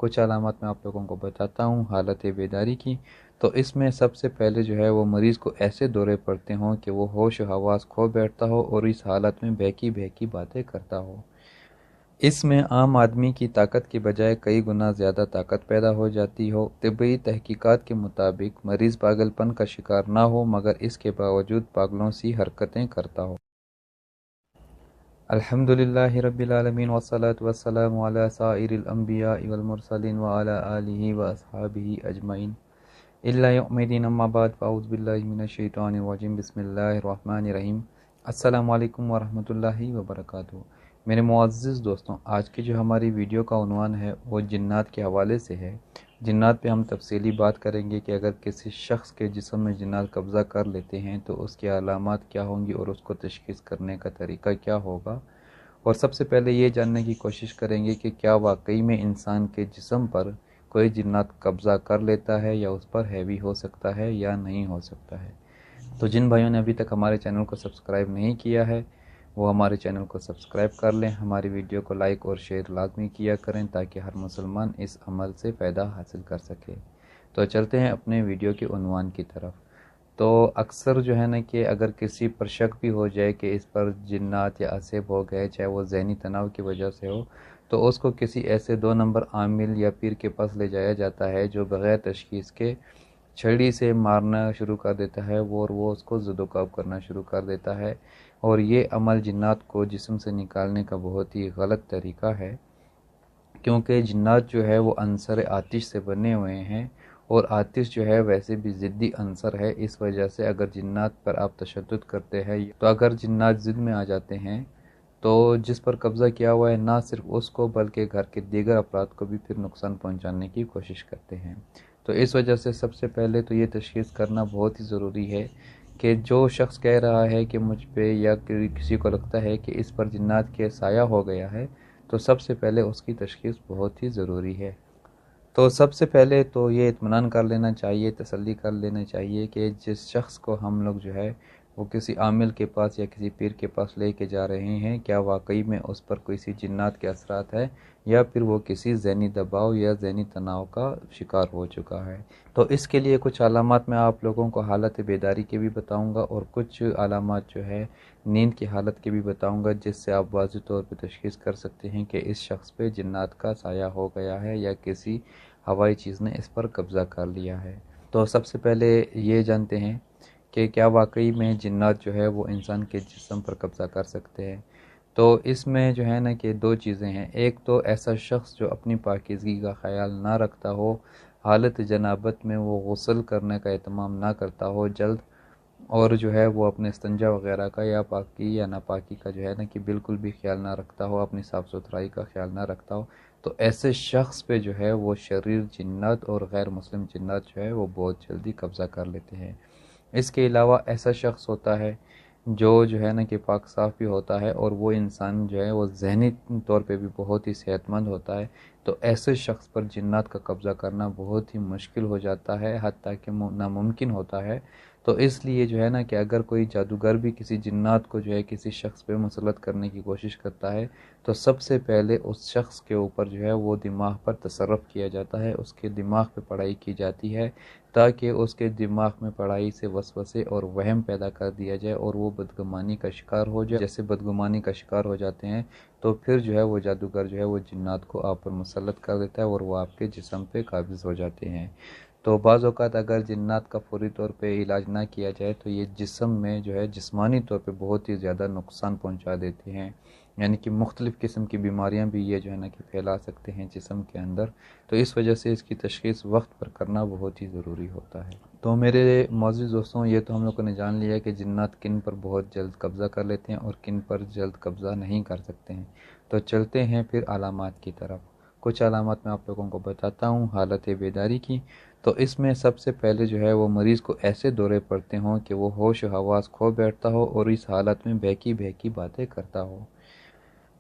कुछ अलामत मैं आप लोगों को बताता हूँ हालत बेदारी की। तो इसमें सबसे पहले जो है वो मरीज़ को ऐसे दौरे पड़ते हों कि वो होश व हवास खो बैठता हो और इस हालत में बहकी बहकी बातें करता हो। इसमें आम आदमी की ताकत की बजाय कई गुना ज़्यादा ताकत पैदा हो जाती हो। तिब्बी तहकीकात के मुताबिक मरीज़ पागलपन का शिकार ना हो मगर इसके बावजूद पागलों सी हरकतें करता हो। अल्हम्दुलिल्लाहि रब्बिल आलमीन वस्सलातु वस्सलामु अला साइरिल अंबिया वल मुरसलीन व अला आलिहि व अस्हाबिहि अजमईन इल्ला यौमिद्दीन अम्मा बाद फ़अऊज़ु बिल्लाहि मिनश शैतानिर रजीम बिस्मिल्लाहिर रहमानिर रहीम। अस्सलामु अलैकुम व रहमतुल्लाहि व बरकातुहू। मेरे मुअज़्ज़िज़ दोस्तों, आज की जो हमारी वीडियो का उन्वान है वो जिन्नात के हवाले से है। जिन्नात पे हम तफसीली बात करेंगे कि अगर किसी शख्स के जिस्म में जिन्नात कब्ज़ा कर लेते हैं तो उसकी अलामात क्या होंगी और उसको तशख़ीस करने का तरीका क्या होगा। और सबसे पहले ये जानने की कोशिश करेंगे कि क्या वाकई में इंसान के जिस्म पर कोई जिन्नात कब्ज़ा कर लेता है या उस पर हैवी हो सकता है या नहीं हो सकता है। तो जिन भाइयों ने अभी तक हमारे चैनल को सब्सक्राइब नहीं किया है वो हमारे चैनल को सब्सक्राइब कर लें। हमारी वीडियो को लाइक और शेयर लाजमी किया करें ताकि हर मुसलमान इस अमल से फ़ायदा हासिल कर सके। तो चलते हैं अपने वीडियो के उन्वान की तरफ। तो अक्सर जो है ना कि अगर किसी पर शक भी हो जाए कि इस पर जिन्नात या असेब हो गए, चाहे वो ज़हनी तनाव की वजह से हो, तो उसको किसी ऐसे 2 नंबर आमिल या पीर के पास ले जाया जाता है जो बग़ैर तशख़ीस के छड़ी से मारना शुरू कर देता है और वो उसको ज़ुदोकाब करना शुरू कर देता है। और ये अमल जिन्नात को जिस्म से निकालने का बहुत ही गलत तरीका है, क्योंकि जिन्नात जो है वो अंसर आतिश से बने हुए हैं और आतिश जो है वैसे भी ज़िद्दी अंसर है। इस वजह से अगर जिन्नात पर आप तशद्दुद करते हैं तो अगर जिन्नात ज़िद में आ जाते हैं तो जिस पर कब्ज़ा किया हुआ है ना सिर्फ उसको बल्कि घर के दीगर अफराद को भी फिर नुकसान पहुंचाने की कोशिश करते हैं। तो इस वजह से सबसे पहले तो ये तशख़ीस करना बहुत ही ज़रूरी है कि जो शख्स कह रहा है कि मुझ पे या किसी को लगता है कि इस पर जिन्नात के साया हो गया है, तो सबसे पहले उसकी तशख़ीस बहुत ही ज़रूरी है। तो सबसे पहले तो ये इत्मीनान कर लेना चाहिए, तसल्ली कर लेना चाहिए कि जिस शख्स को हम लोग जो है वो किसी आमिल के पास या किसी पीर के पास लेके जा रहे हैं, क्या वाकई में उस पर किसी जिन्नात के असरात है या फिर वो किसी ज़हनी दबाव या ज़हनी तनाव का शिकार हो चुका है। तो इसके लिए कुछ अलामात मैं आप लोगों को हालत बेदारी के भी बताऊंगा और कुछ अलामात जो है नींद की हालत के भी बताऊंगा, जिससे आप वाज़ेह तौर पर तशख़ीस कर सकते हैं कि इस शख्स पे जिन्नात का साया हो गया है या किसी हवाई चीज़ ने इस पर कब्ज़ा कर लिया है। तो सबसे पहले ये जानते हैं कि क्या वाकई में जिन्नात जो है वो इंसान के जिस्म पर कब्ज़ा कर सकते हैं। तो इसमें जो है ना कि 2 चीज़ें हैं। एक तो ऐसा शख्स जो अपनी पाकीज़गी का ख़याल ना रखता हो, हालत जनाबत में वो गुस्ल करने का एहतमाम ना करता हो जल्द, और जो है वो अपने इस्तिंजा वग़ैरह का या पाकी या नापाकी का जो है ना कि बिल्कुल भी ख्याल ना रखता हो, अपनी साफ़ सुथराई का ख्याल ना रखता हो, तो ऐसे शख्स पे जो है वो शरीर जिन्नात और गैर मुस्लिम जिन्नात जो है वो बहुत जल्दी कब्ज़ा कर लेते हैं। इसके अलावा ऐसा शख्स होता है जो है ना कि पाक साफ़ भी होता है और वो इंसान जो है वो ज़हनी तौर पे भी बहुत ही सेहतमंद होता है। तो ऐसे शख्स पर जिन्नात का कब्ज़ा करना बहुत ही मुश्किल हो जाता है, हत्ता कि नामुमकिन होता है। तो इसलिए जो है ना कि अगर कोई जादूगर भी किसी जिन्नात को जो है किसी शख्स पे मुसल्लत करने की कोशिश करता है तो सबसे पहले उस शख्स के ऊपर जो है वो दिमाग पर तसर्रुफ़ किया जाता है, उसके दिमाग पे पढ़ाई की जाती है ताकि उसके दिमाग में पढ़ाई से वसवसे और वहम पैदा कर दिया जाए और वो बदगुमानी का शिकार हो जाए। जैसे बदगुमानी का शिकार हो जाते हैं तो फिर जो है वो जादूगर जो है वो जिन्नात को आप पर मुसल्लत कर देता है और वो आपके जिस्म पे काबिज़ हो जाते हैं। तो बाज़ औक़ात अगर जिन्नात का फ़ौरी तौर पे इलाज ना किया जाए तो ये जिस्म में जो है जिस्मानी तौर पे बहुत ही ज़्यादा नुकसान पहुंचा देते हैं, यानी कि मुख्तलिफ़ किस्म की बीमारियां भी ये जो है ना कि फैला सकते हैं जिस्म के अंदर। तो इस वजह से इसकी तशख़ीस वक्त पर करना बहुत ही ज़रूरी होता है। तो मेरे मौजूद दोस्तों, ये तो हम लोगों ने जान लिया कि जिन्नात किन पर बहुत जल्द कब्ज़ा कर लेते हैं और किन पर जल्द कब्ज़ा नहीं कर सकते हैं। तो चलते हैं फिर अलामात की तरफ। कुछ अलामात मैं आप लोगों को बताता हूँ हालत बेदारी की। तो इसमें सबसे पहले जो है वो मरीज़ को ऐसे दौरे पड़ते हों कि वो होश व हवास खो बैठता हो और इस हालत में बहकी बहकी बातें करता हो।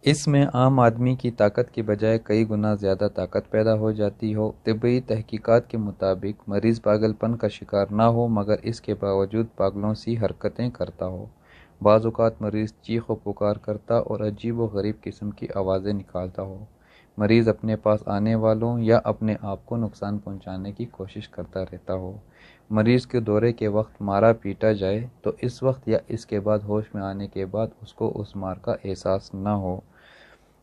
इसमें आम आदमी की ताकत की बजाय कई गुना ज़्यादा ताकत पैदा हो जाती हो। तिब्बी तहकीकात के मुताबिक मरीज़ पागलपन का शिकार ना हो मगर इसके बावजूद पागलों सी हरकतें करता हो। बाज़ औक़ात मरीज़ चीख व पुकार करता और अजीब व गरीब किस्म की आवाज़ें निकालता हो। مریض اپنے پاس آنے والوں یا اپنے آپ کو نقصان پہنچانے کی کوشش کرتا رہتا ہو، مریض کے دورے کے وقت مارا پیٹا جائے تو اس وقت یا اس کے بعد ہوش میں آنے کے بعد اس کو اس مار کا احساس نہ ہو،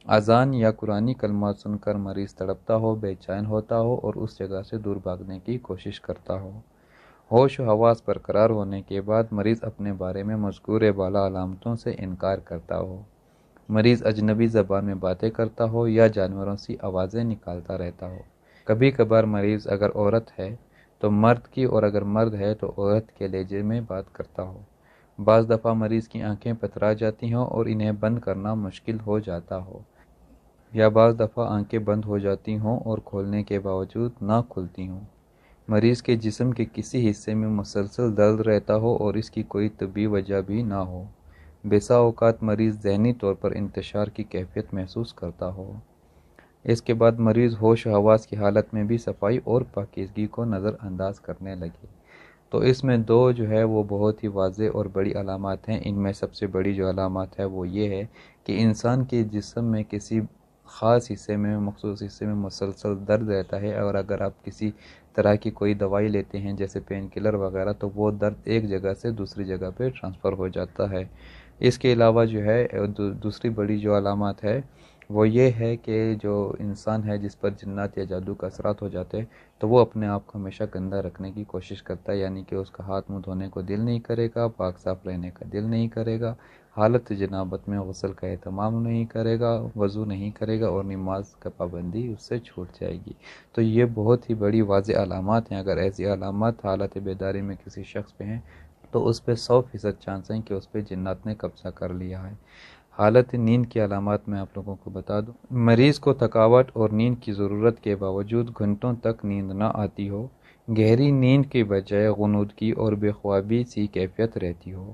اذان یا قرآنی کلمات سن کر مریض تڑپتا ہو، بے چین ہوتا ہو اور اس جگہ سے دور بھاگنے کی کوشش کرتا ہو، ہوش و حواس برقرار ہونے کے بعد مریض اپنے بارے میں مذکور بالا علامتوں سے انکار کرتا ہو، مریض اجنبی زبان میں باتیں کرتا ہو یا جانوروں سی آوازیں نکالتا رہتا ہو، کبھی کبھار مریض اگر عورت ہے تو مرد کی اور اگر مرد ہے تو عورت کے لہجے میں بات کرتا ہو، بعض دفعہ مریض کی آنکھیں پتھرا جاتی ہوں اور انہیں بند کرنا مشکل ہو جاتا ہو، یا بعض دفعہ آنکھیں بند ہو جاتی ہوں اور کھولنے کے باوجود نہ کھلتی ہوں، مریض کے جسم کے کسی حصے میں مسلسل درد رہتا ہو اور اس کی کوئی طبی وجہ بھی نہ ہو، بسا اوقات مریض ذہنی طور پر انتشار کی کیفیت محسوس کرتا ہو، اس کے بعد مریض ہوش و حواس کی حالت میں بھی صفائی اور پاکیزگی کو نظر انداز کرنے لگے۔ تو اس میں دو جو ہے وہ بہت ہی واضح اور بڑی علامات ہیں، ان میں سب سے بڑی جو علامات ہے وہ یہ ہے کہ انسان کے جسم میں کسی خاص حصے میں مخصوص حصے میں مسلسل درد رہتا ہے، اور اگر آپ کسی طرح کی کوئی دوائی لیتے ہیں جیسے پین کلر وغیرہ تو وہ درد ایک جگہ سے دوسری جگہ پہ ٹرانسفر ہو جاتا ہے۔ اس کے علاوہ جو ہے دوسری بڑی جو علامات ہے وہ یہ ہے کہ جو انسان ہے جس پر جنات یا جادو کا اثرات ہو جاتے تو وہ اپنے آپ کو ہمیشہ گندہ رکھنے کی کوشش کرتا ہے، یعنی کہ اس کا ہاتھ منہ دھونے کو دل نہیں کرے گا، پاک صاف رہنے کا دل نہیں کرے گا، حالت جنابت میں غسل کا اہتمام نہیں کرے گا، وضو نہیں کرے گا اور نماز کا پابندی اس سے چھوٹ جائے گی۔ تو یہ بہت ہی بڑی واضح علامات ہیں، اگر ایسی علامات حالت بیداری میں کسی شخص پہ ہیں تو اس پہ 100% چانس ہیں کہ اس پہ جنات نے قبضہ کر لیا ہے۔ حالت نیند کی علامات میں آپ لوگوں کو بتا دوں، مریض کو تھکاوٹ اور نیند کی ضرورت کے باوجود گھنٹوں تک نیند نہ آتی ہو، گہری نیند کے بجائے غنودگی اور بے خوابی سی کیفیت رہتی ہو،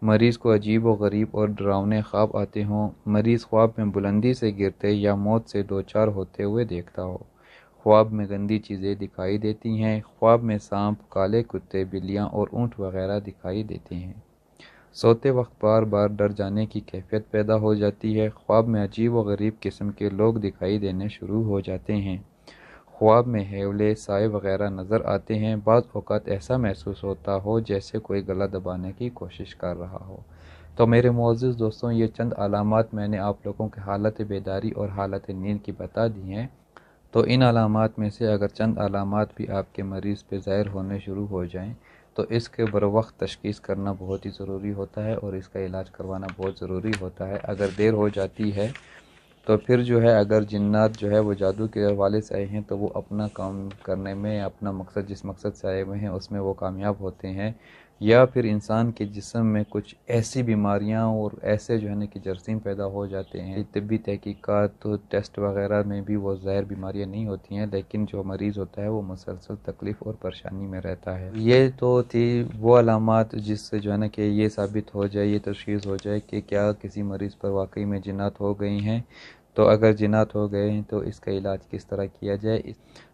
مریض کو عجیب و غریب اور ڈراؤنے خواب آتے ہوں، مریض خواب میں بلندی سے گرتے یا موت سے دوچار ہوتے ہوئے دیکھتا ہو، خواب میں گندی چیزیں دکھائی دیتی ہیں، خواب میں سانپ، کالے کتے، بلیاں اور اونٹ وغیرہ دکھائی دیتے ہیں، سوتے وقت بار بار ڈر جانے کی کیفیت پیدا ہو جاتی ہے، خواب میں عجیب و غریب قسم کے لوگ دکھائی دینے شروع ہو جاتے ہیں، خواب میں ہیولے، سائے وغیرہ نظر آتے ہیں، بعض اوقات ایسا محسوس ہوتا ہو جیسے کوئی گلا دبانے کی کوشش کر رہا ہو۔ تو میرے معزز دوستوں، یہ چند علامات میں نے آپ لوگوں کے حالت بیداری اور حالت نیند کی بتا دی ہیں، تو ان علامات میں سے اگر چند علامات بھی آپ کے مریض پہ ظاہر ہونے شروع ہو جائیں تو اس کے بروقت تشخیص کرنا بہت ہی ضروری ہوتا ہے اور اس کا علاج کروانا بہت ضروری ہوتا ہے۔ اگر دیر ہو جاتی ہے تو پھر جو ہے اگر جنات جو ہے وہ جادو کے حوالے سے آئے ہیں تو وہ اپنا کام کرنے میں، اپنا مقصد جس مقصد سے آئے ہوئے ہیں اس میں وہ کامیاب ہوتے ہیں، یا پھر انسان کے جسم میں کچھ ایسی بیماریاں اور ایسے جو ہے نا کہ جراثیم پیدا ہو جاتے ہیں، طبی تحقیقات ٹیسٹ وغیرہ میں بھی وہ ظاہر بیماریاں نہیں ہوتی ہیں، لیکن جو مریض ہوتا ہے وہ مسلسل تکلیف اور پریشانی میں رہتا ہے۔ یہ تو تھی وہ علامات جس سے جو ہے نا کہ یہ ثابت ہو جائے، یہ تشخیص ہو جائے کہ کیا کسی مریض پر واقعی میں جنات ہو گئی ہیں، تو اگر جنات ہو گئے ہیں تو اس کا علاج کس طرح کیا جائے۔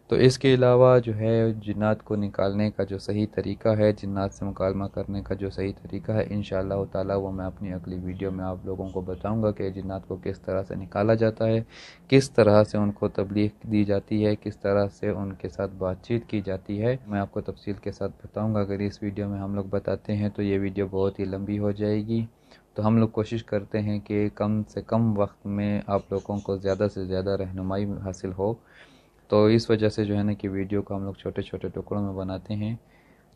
تو اس کے علاوہ جو ہے جنات کو نکالنے کا جو صحیح طریقہ ہے، جنات سے مکالمہ کرنے کا جو صحیح طریقہ ہے، انشاءاللہ تعالی وہ میں اپنی اگلی ویڈیو میں آپ لوگوں کو بتاؤں گا کہ جنات کو کس طرح سے نکالا جاتا ہے، کس طرح سے ان کو تبلیغ دی جاتی ہے، کس طرح سے ان کے ساتھ بات چیت کی جاتی ہے، میں آپ کو تفصیل کے ساتھ بتاؤں گا۔ اگر اس ویڈیو میں ہم لوگ بتاتے ہیں تو یہ ویڈیو بہت ہی لمبی ہو جائے گی، تو ہم لوگ کوشش کرتے ہیں کہ کم سے کم وقت میں آپ لوگوں کو زیادہ سے زیادہ رہنمائی حاصل ہو، تو اس وجہ سے جو ہے نا کہ ویڈیو کو ہم لوگ چھوٹے چھوٹے ٹکڑوں میں بناتے ہیں۔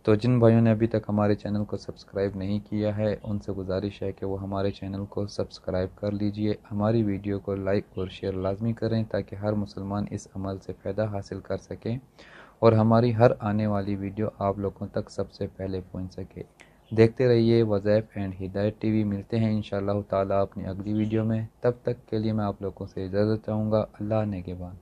تو جن بھائیوں نے ابھی تک ہمارے چینل کو سبسکرائب نہیں کیا ہے ان سے گزارش ہے کہ وہ ہمارے چینل کو سبسکرائب کر لیجئے، ہماری ویڈیو کو لائک اور شیئر لازمی کریں تاکہ ہر مسلمان اس عمل سے فائدہ حاصل کر سکیں اور ہماری ہر آنے والی ویڈیو آپ لوگوں تک سب سے پہلے پہنچ سکے۔ دیکھتے رہیے وظائف اینڈ ہدایت ٹی وی، ملتے ہیں انشاءاللہ تعالی اپنی اگلی ویڈیو میں، تب تک کے لیے میں آپ لوگوں سے اجازت چاہوں گا۔ اللہ نگہبان۔